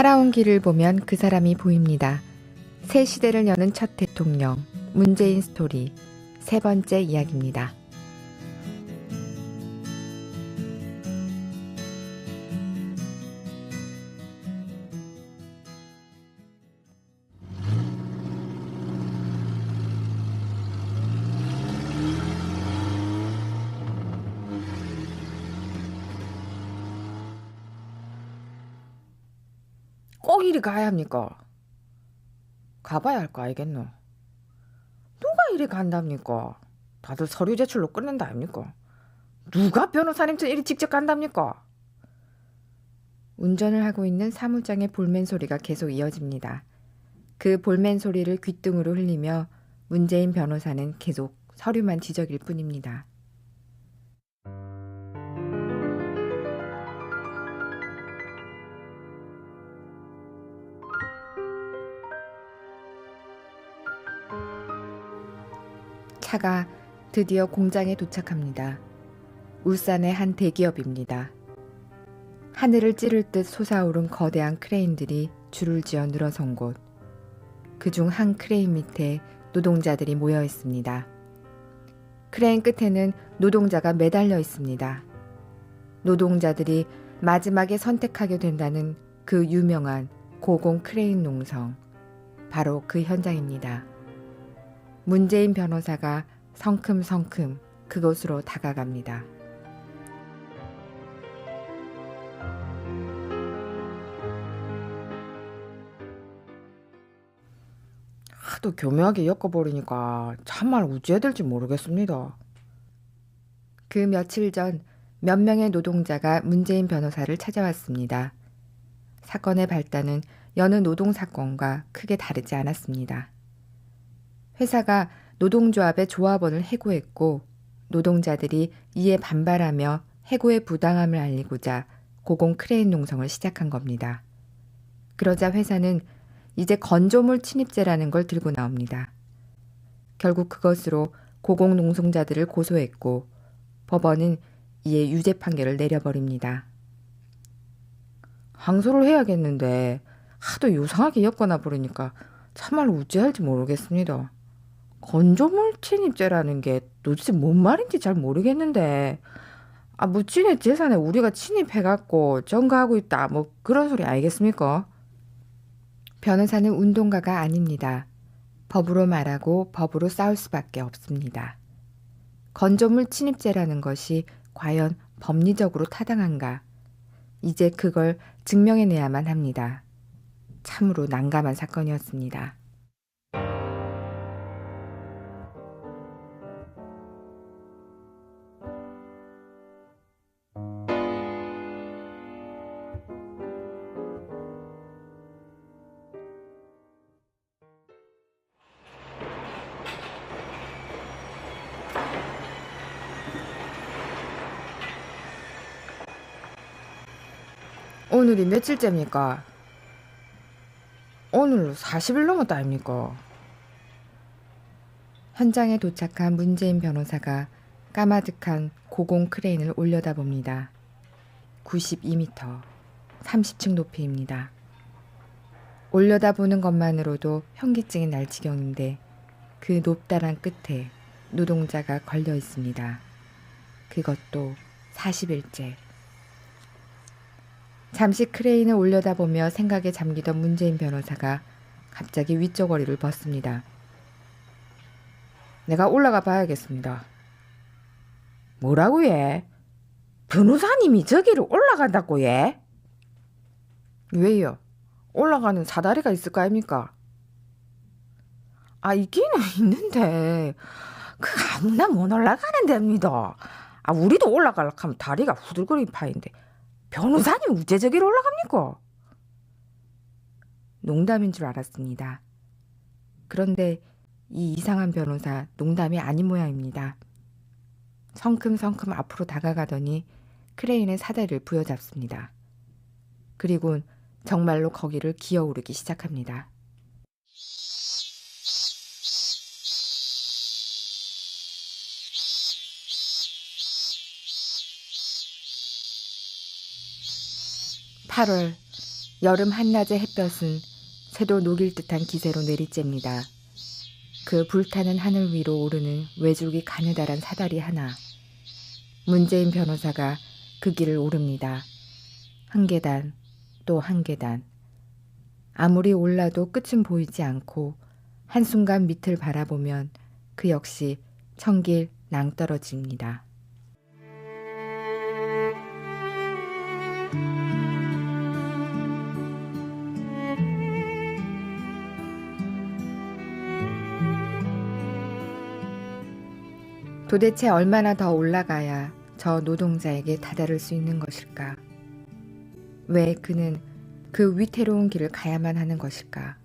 살아온 길을 보면 그 사람이 보입니다. 새 시대를 여는 첫 대통령, 문재인 스토리, 세 번째 이야기입니다. 꼭 이리 가야 합니까? 가봐야 할 거 알겠노? 누가 이리 간답니까? 다들 서류 제출로 끝낸다 아닙니까? 누가 변호사님처럼 이리 직접 간답니까? 운전을 하고 있는 사무장의 볼멘 소리가 계속 이어집니다. 그 볼멘 소리를 귓등으로 흘리며 문재인 변호사는 계속 서류만 지적일 뿐입니다. 차가 드디어 공장에 도착합니다. 울산의 한 대기업입니다. 하늘을 찌를 듯 솟아오른 거대한 크레인들이 줄을 지어 늘어선 곳. 그중 한 크레인 밑에 노동자들이 모여 있습니다. 크레인 끝에는 노동자가 매달려 있습니다. 노동자들이 마지막에 선택하게 된다는 그 유명한 고공 크레인 농성. 바로 그 현장입니다. 문재인 변호사가 성큼성큼 그곳으로 다가갑니다. 하도 교묘하게 엮어버리니까 참말 어찌해야 될지 모르겠습니다. 그 며칠 전 몇 명의 노동자가 문재인 변호사를 찾아왔습니다. 사건의 발단은 여느 노동사건과 크게 다르지 않았습니다. 회사가 노동조합의 조합원을 해고했고 노동자들이 이에 반발하며 해고의 부당함을 알리고자 고공 크레인 농성을 시작한 겁니다. 그러자 회사는 이제 건조물 침입죄라는 걸 들고 나옵니다. 결국 그것으로 고공 농성자들을 고소했고 법원은 이에 유죄 판결을 내려버립니다. 항소를 해야겠는데 하도 요상하게 엮어놔 버리니까 참말로 어찌할지 모르겠습니다. 건조물 침입죄라는 게 도대체 뭔 말인지 잘 모르겠는데 뭐 지네 재산에 우리가 침입해갖고 전가하고 있다 뭐 그런 소리 알겠습니까? 변호사는 운동가가 아닙니다. 법으로 말하고 법으로 싸울 수밖에 없습니다. 건조물 침입죄라는 것이 과연 법리적으로 타당한가? 이제 그걸 증명해내야만 합니다. 참으로 난감한 사건이었습니다. 오늘이 며칠째입니까? 오늘로 40일 넘었다 아닙니까? 현장에 도착한 문재인 변호사가 까마득한 고공 크레인을 올려다봅니다. 92m, 30층 높이입니다. 올려다보는 것만으로도 현기증이 날 지경인데 그 높다란 끝에 노동자가 걸려 있습니다. 그것도 40일째. 잠시 크레인을 올려다보며 생각에 잠기던 문재인 변호사가 갑자기 위쪽 허리를 벗습니다. 내가 올라가 봐야겠습니다. 뭐라고 해? 변호사님이 저기를 올라간다고 해? 왜요? 올라가는 사다리가 있을 거 아닙니까? 있기는 있는데 그 아무나 못 올라가는 데입니다. 우리도 올라가려고 하면 다리가 후들거리는 파인데 변호사님 어째 저기로 올라갑니까? 농담인 줄 알았습니다. 그런데 이 이상한 변호사 농담이 아닌 모양입니다. 성큼성큼 앞으로 다가가더니 크레인의 사다리를 부여잡습니다. 그리곤 정말로 거기를 기어오르기 시작합니다. (8월) 여름 한낮의 햇볕은 새도 녹일 듯한 기세로 내리쬐니다. 그 불타는 하늘 위로 오르는 외줄기 가느다란 사다리 하나. 문재인 변호사가 그 길을 오릅니다. 한 계단, 또 한 계단. 아무리 올라도 끝은 보이지 않고 한순간 밑을 바라보면 그 역시 천길 낭떠러지입니다. 도대체 얼마나 더 올라가야 저 노동자에게 다다를 수 있는 것일까? 왜 그는 그 위태로운 길을 가야만 하는 것일까?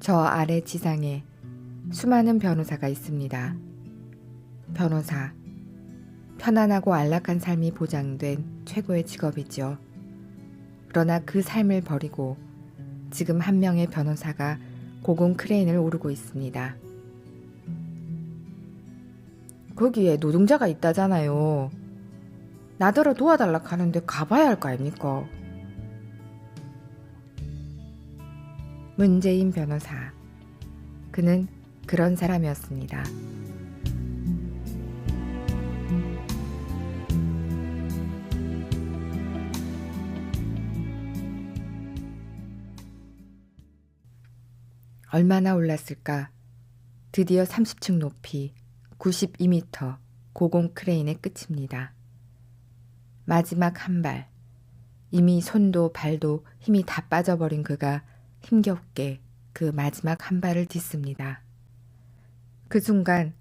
저 아래 지상에 수많은 변호사가 있습니다. 변호사, 편안하고 안락한 삶이 보장된 최고의 직업이죠. 그러나 그 삶을 버리고 지금 한 명의 변호사가 고공 크레인을 오르고 있습니다. 거기에 노동자가 있다잖아요. 나더러 도와달라 하는데 가봐야 할 거 아닙니까? 문재인 변호사. 그는 그런 사람이었습니다. 얼마나 올랐을까? 드디어 30층 높이 92m 고공 크레인의 끝입니다. 마지막 한 발. 이미 손도 발도 힘이 다 빠져버린 그가 힘겹게 그 마지막 한 발을 딛습니다. 그 순간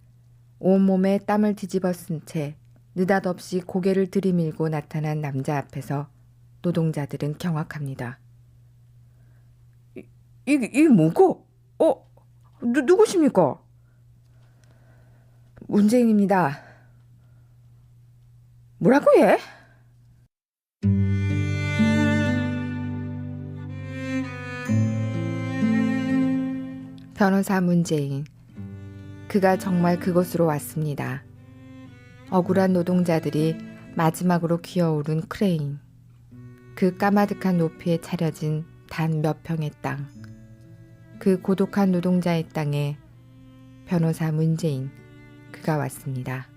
온몸에 땀을 뒤집어 쓴 채 느닷없이 고개를 들이밀고 나타난 남자 앞에서 노동자들은 경악합니다. 이게 뭐고? 누구십니까? 문재인입니다. 뭐라고 해? 변호사 문재인. 그가 정말 그곳으로 왔습니다. 억울한 노동자들이 마지막으로 기어오른 크레인. 그 까마득한 높이에 차려진 단 몇 평의 땅. 그 고독한 노동자의 땅에 변호사 문재인. 그가 왔습니다.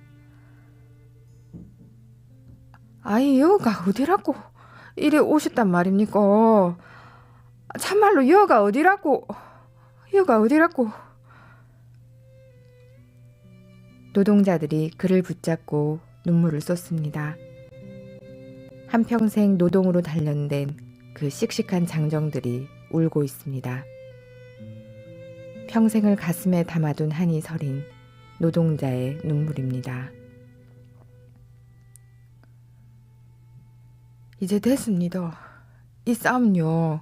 아이, 여가 어디라고 이래 오셨단 말입니까? 참말로 여가 어디라고? 노동자들이 그를 붙잡고 눈물을 쏟습니다. 한평생 노동으로 단련된 그 씩씩한 장정들이 울고 있습니다. 평생을 가슴에 담아둔 한이 서린 노동자의 눈물입니다. 이제 됐습니다. 이 싸움은요.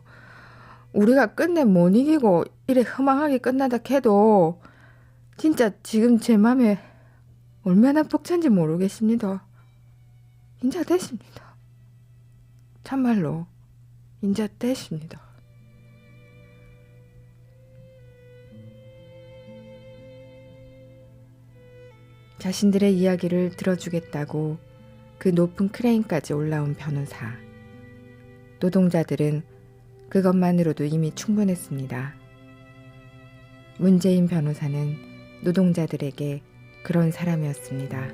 우리가 끝내 못 이기고 이래 허망하게 끝나다 해도 진짜 지금 제 맘에 얼마나 벅찬지 모르겠습니다. 인자 됐습니다. 참말로 인자 됐습니다. 자신들의 이야기를 들어주겠다고 그 높은 크레인까지 올라온 변호사. 노동자들은 그것만으로도 이미 충분했습니다. 문재인 변호사는 노동자들에게 그런 사람이었습니다.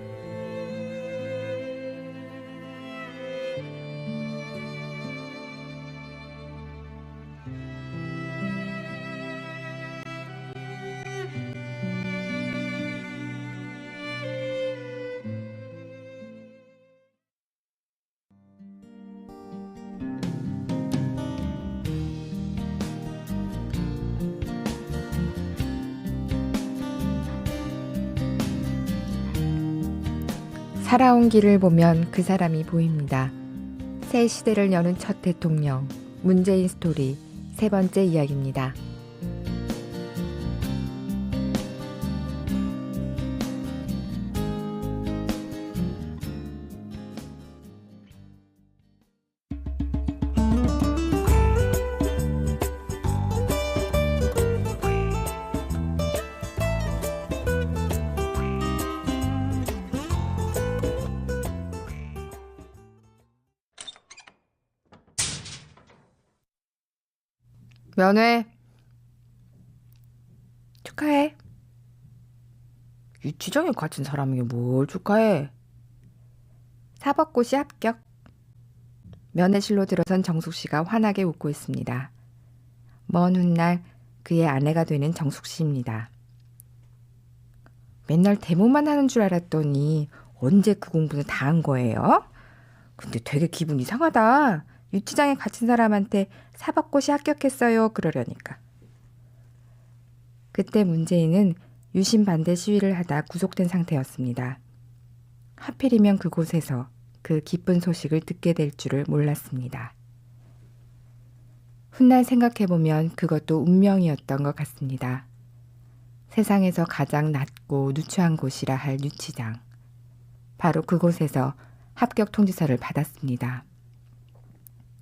살아온 길을 보면 그 사람이 보입니다. 새 시대를 여는 첫 대통령, 문재인 스토리 세 번째 이야기입니다. 면회. 축하해. 유치장에 갇힌 사람에게 뭘 축하해? 사법고시 합격. 면회실로 들어선 정숙 씨가 환하게 웃고 있습니다. 먼 훗날 그의 아내가 되는 정숙 씨입니다. 맨날 데모만 하는 줄 알았더니 언제 그 공부는 다 한 거예요? 근데 되게 기분 이상하다. 유치장에 갇힌 사람한테 사법고시 합격했어요 그러려니까. 그때 문재인은 유신 반대 시위를 하다 구속된 상태였습니다. 하필이면 그곳에서 그 기쁜 소식을 듣게 될 줄을 몰랐습니다. 훗날 생각해보면 그것도 운명이었던 것 같습니다. 세상에서 가장 낮고 누추한 곳이라 할 유치장. 바로 그곳에서 합격 통지서를 받았습니다.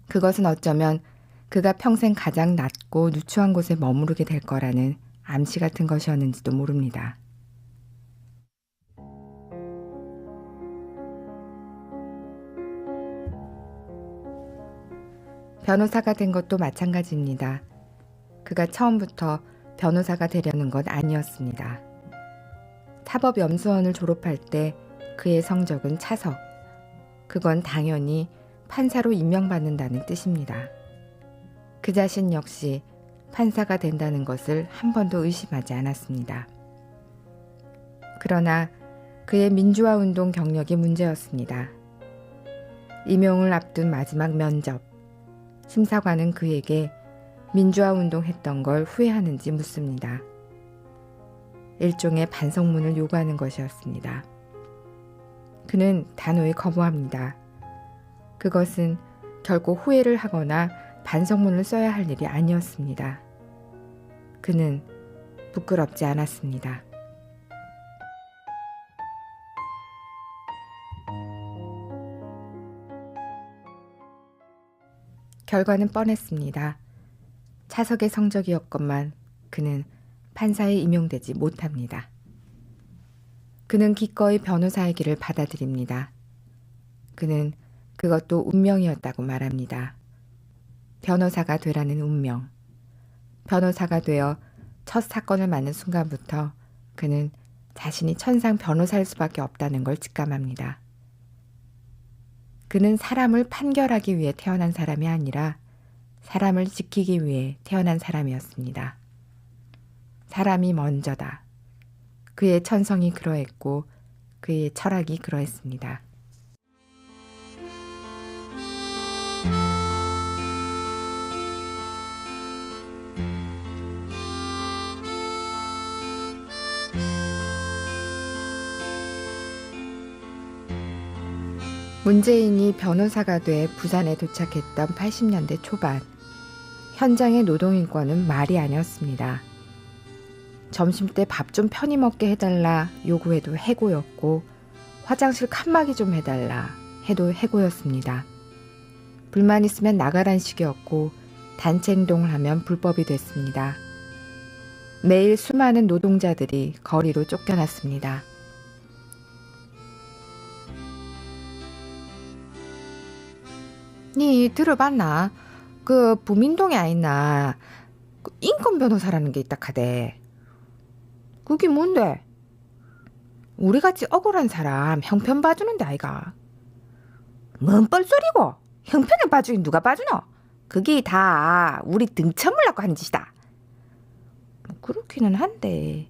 그것은 어쩌면 그가 평생 가장 낮고 누추한 곳에 머무르게 될 거라는 암시 같은 것이었는지도 모릅니다. 변호사가 된 것도 마찬가지입니다. 그가 처음부터 변호사가 되려는 건 아니었습니다. 사법연수원을 졸업할 때 그의 성적은 차석. 그건 당연히 판사로 임명받는다는 뜻입니다. 그 자신 역시 판사가 된다는 것을 한 번도 의심하지 않았습니다. 그러나 그의 민주화운동 경력이 문제였습니다. 임용을 앞둔 마지막 면접. 심사관은 그에게 민주화운동했던 걸 후회하는지 묻습니다. 일종의 반성문을 요구하는 것이었습니다. 그는 단호히 거부합니다. 그것은 결코 후회를 하거나 반성문을 써야 할 일이 아니었습니다. 그는 부끄럽지 않았습니다. 결과는 뻔했습니다. 차석의 성적이었건만 그는 판사에 임용되지 못합니다. 그는 기꺼이 변호사의 길을 받아들입니다. 그는 그것도 운명이었다고 말합니다. 변호사가 되라는 운명. 변호사가 되어 첫 사건을 맡는 순간부터 그는 자신이 천상 변호사일 수밖에 없다는 걸 직감합니다. 그는 사람을 판결하기 위해 태어난 사람이 아니라 사람을 지키기 위해 태어난 사람이었습니다. 사람이 먼저다. 그의 천성이 그러했고 그의 철학이 그러했습니다. 문재인이 변호사가 돼 부산에 도착했던 80년대 초반, 현장의 노동인권은 말이 아니었습니다. 점심때 밥 좀 편히 먹게 해달라 요구해도 해고였고, 화장실 칸막이 좀 해달라 해도 해고였습니다. 불만 있으면 나가란 식이었고, 단체 행동을 하면 불법이 됐습니다. 매일 수많은 노동자들이 거리로 쫓겨났습니다. 니 들어봤나? 그 부민동에 아있나 그 인권 변호사라는 게 있다 카대. 그게 뭔데? 우리같이 억울한 사람 형편 봐주는데 아이가. 뭔 뻘소리고? 형편을 봐주긴 누가 봐주노? 그게 다 우리 등쳐물라고 하는 짓이다. 뭐 그렇기는 한데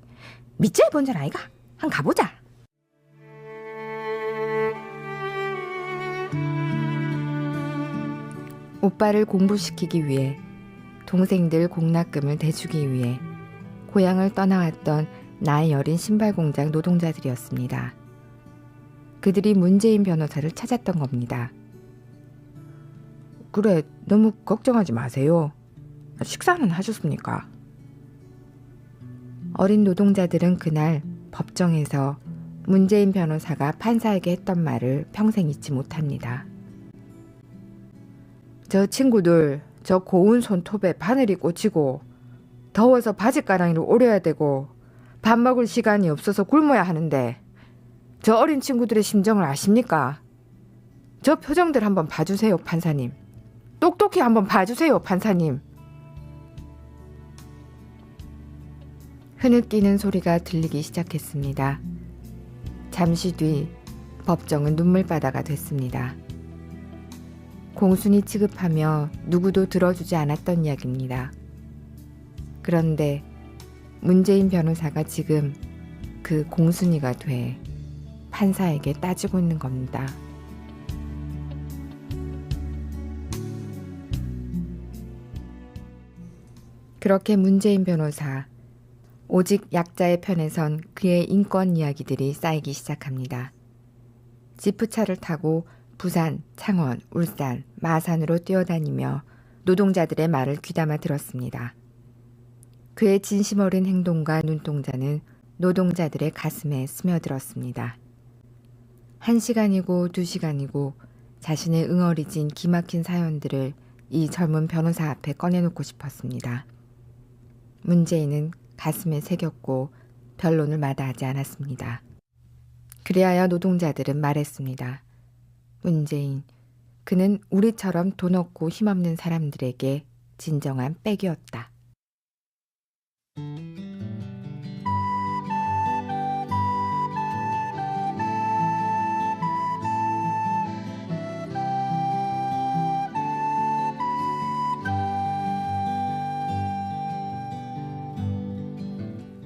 밑자에 본전 아이가? 한 가보자. 오빠를 공부시키기 위해, 동생들 공납금을 대주기 위해 고향을 떠나왔던 나이 어린 신발공장 노동자들이었습니다. 그들이 문재인 변호사를 찾았던 겁니다. 그래, 너무 걱정하지 마세요. 식사는 하셨습니까? 어린 노동자들은 그날 법정에서 문재인 변호사가 판사에게 했던 말을 평생 잊지 못합니다. 저 친구들, 저 고운 손톱에 바늘이 꽂히고 더워서 바지가랑이를 오려야 되고 밥 먹을 시간이 없어서 굶어야 하는데 저 어린 친구들의 심정을 아십니까? 저 표정들 한번 봐주세요, 판사님. 똑똑히 한번 봐주세요, 판사님. 흐느끼는 소리가 들리기 시작했습니다. 잠시 뒤 법정은 눈물바다가 됐습니다. 공순이 취급하며 누구도 들어주지 않았던 이야기입니다. 그런데 문재인 변호사가 지금 그 공순이가 돼 판사에게 따지고 있는 겁니다. 그렇게 문재인 변호사, 오직 약자의 편에 선 그의 인권 이야기들이 쌓이기 시작합니다. 지프차를 타고 부산, 창원, 울산, 마산으로 뛰어다니며 노동자들의 말을 귀담아 들었습니다. 그의 진심 어린 행동과 눈동자는 노동자들의 가슴에 스며들었습니다. 1시간이고 2시간이고 자신의 응어리진 기막힌 사연들을 이 젊은 변호사 앞에 꺼내놓고 싶었습니다. 문재인은 가슴에 새겼고 변론을 마다하지 않았습니다. 그리하여 노동자들은 말했습니다. 문재인, 그는 우리처럼 돈 없고 힘없는 사람들에게 진정한 백이었다.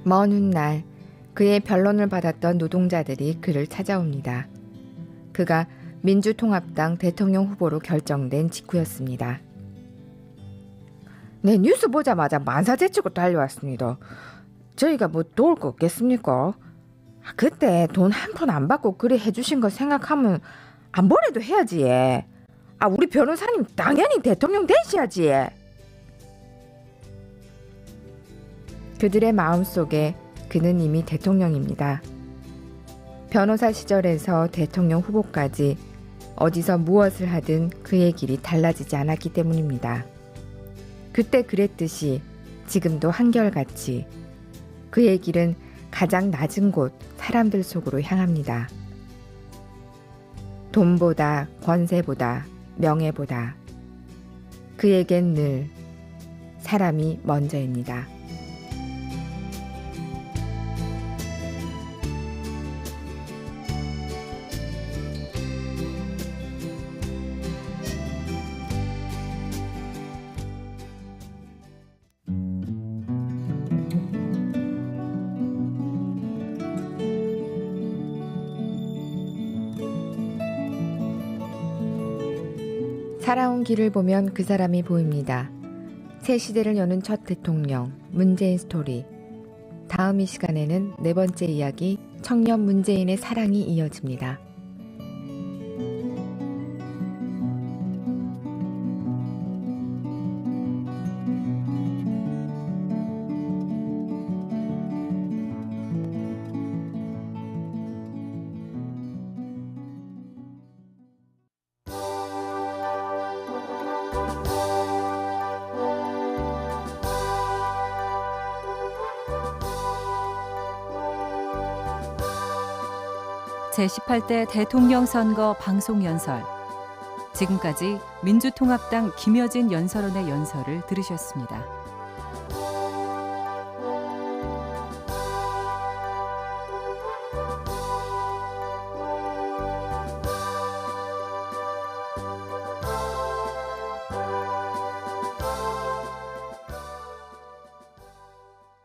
먼 훗날 그의 변론을 받았던 노동자들이 그를 찾아옵니다. 그가 민주통합당 대통령 후보로 결정된 직후였습니다. 네, 뉴스 보자마자 만사제치고 달려왔습니다. 저희가 뭐 도울 거 없겠습니까? 그때 돈 한 푼 안 받고 그리 해주신 거 생각하면 안 보내도 해야지. 우리 변호사님 당연히 대통령 되셔야지. 그들의 마음속에 그는 이미 대통령입니다. 변호사 시절에서 대통령 후보까지 어디서 무엇을 하든 그의 길이 달라지지 않았기 때문입니다. 그때 그랬듯이 지금도 한결같이 그의 길은 가장 낮은 곳 사람들 속으로 향합니다. 돈보다 권세보다 명예보다 그에겐 늘 사람이 먼저입니다. 살아온 길을 보면 그 사람이 보입니다. 새 시대를 여는 첫 대통령, 문재인 스토리. 다음 이 시간에는 네 번째 이야기, 청년 문재인의 사랑이 이어집니다. 제18대 대통령 선거 방송 연설. 지금까지 민주통합당 김여진 연설원의 연설을 들으셨습니다.